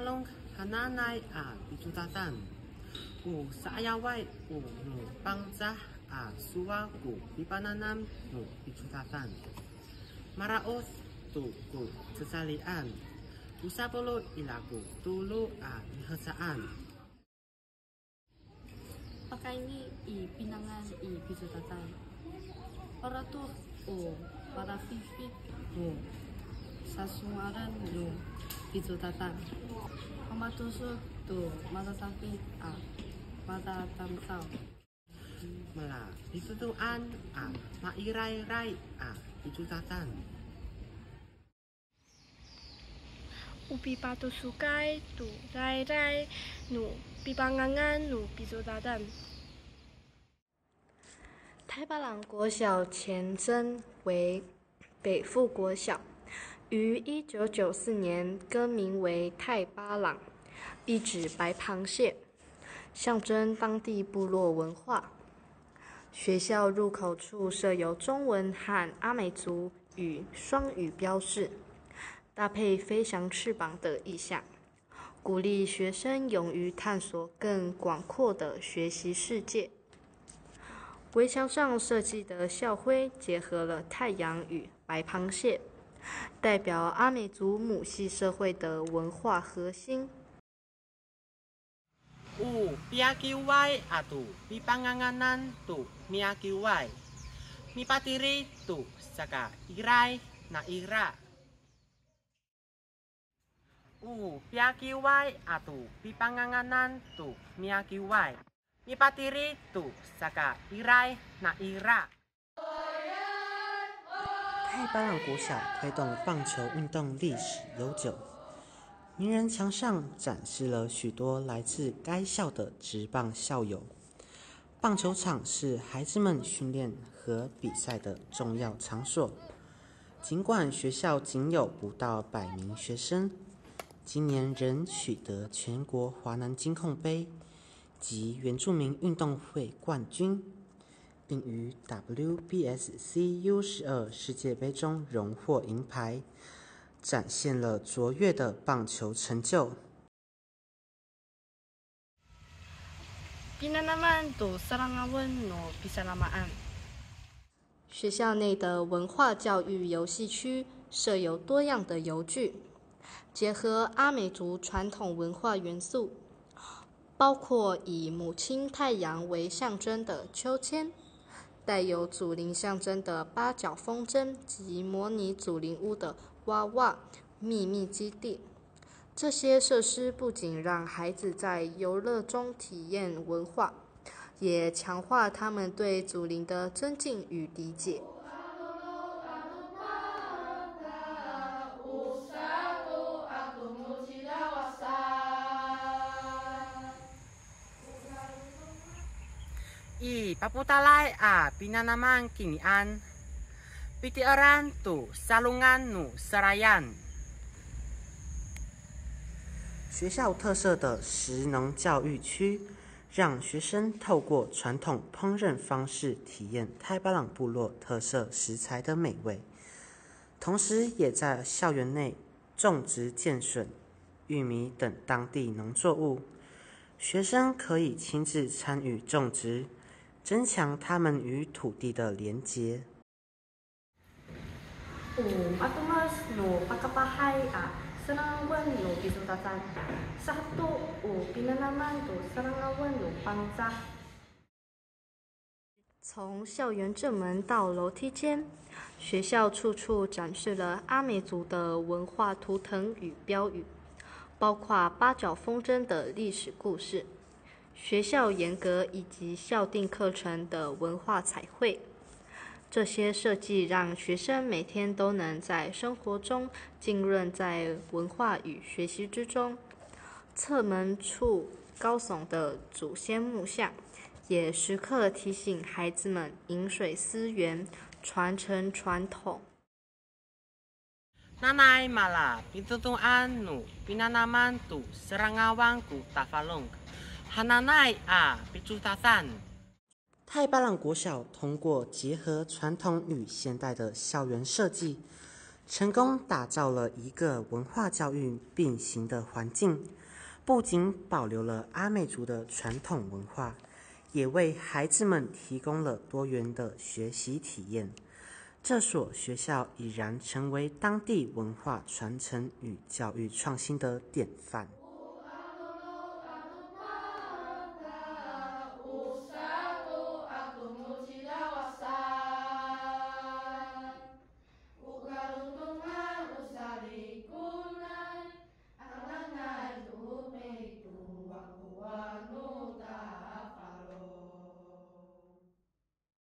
Tavalong hananay pitutatan. Sa ayaway no pangza suwa pipananam no pitutatan. Maraos ku sesalian. Usapolo ilaku tulu lihasaan. Pakai ni pinangan pitutatan. Para tu para fifit sasungaran pitutatan. Pamatusok matasakit matatamsaw. Mala pitutuan mairay-ray pitutatan. Upi patusukai rai nu pipangangan nu pitutatan。太巴朗国小前身为北富国小，于1994年更名为太巴朗，意指白螃蟹，象征当地部落文化。学校入口处设有中文和阿美族语双语标示，搭配飞翔翅膀的意象，鼓励学生勇于探索更广阔的学习世界。围墙上设计的校徽结合了太阳与白螃蟹，代表阿美族母系社会的文化核心。Piakiway pipanganganan miakiway. Mipatiri saka iray na ira. Piakiway pipanganganan miakiway. Mipatiri saka iray na ira。太巴朗国小推动棒球运动历史悠久，名人墙上展示了许多来自该校的职棒校友。棒球场是孩子们训练和比赛的重要场所。尽管学校仅有不到100名学生，今年仍取得全国华南金控杯及原住民运动会冠军，并于 WBSC U12 世界杯中荣获银牌，展现了卓越的棒球成就。学校内的文化教育游戏区设有多样的游具，结合阿美族传统文化元素，包括以母亲太阳为象征的秋千，带有祖灵象征的八角风筝及模拟祖灵屋的娃娃秘密基地。这些设施不仅让孩子在游乐中体验文化，也强化他们对祖灵的尊敬与理解。Paputalay pinanaman kinian. Pitiaran salungan sarayan。学校特色的食农教育区，让学生透过传统烹饪方式体验太巴朗部落特色食材的美味，同时也在校园内种植剑笋、玉米等当地农作物。学生可以亲自参与种植，增强他们与土地的连结。Atumas no pagkapahay sarangawan no pitutatan. Sa hato pinanaman sarangawan no pangza。从校园正门到楼梯间，学校处处展示了阿美族的文化图腾与标语，包括八角风筝的历史故事，学校严格以及校定课程的文化彩绘。这些设计让学生每天都能在生活中浸润在文化与学习之中。侧门处高耸的祖先木像，也时刻提醒孩子们饮水思源，传承传统。Nanay mala pitutuan no pinanaman serangawang Tavalong hananay pitutatan。太巴朗国小通过结合传统与现代的校园设计，成功打造了一个文化教育并行的环境，不仅保留了阿美族的传统文化，也为孩子们提供了多元的学习体验。这所学校已然成为当地文化传承与教育创新的典范。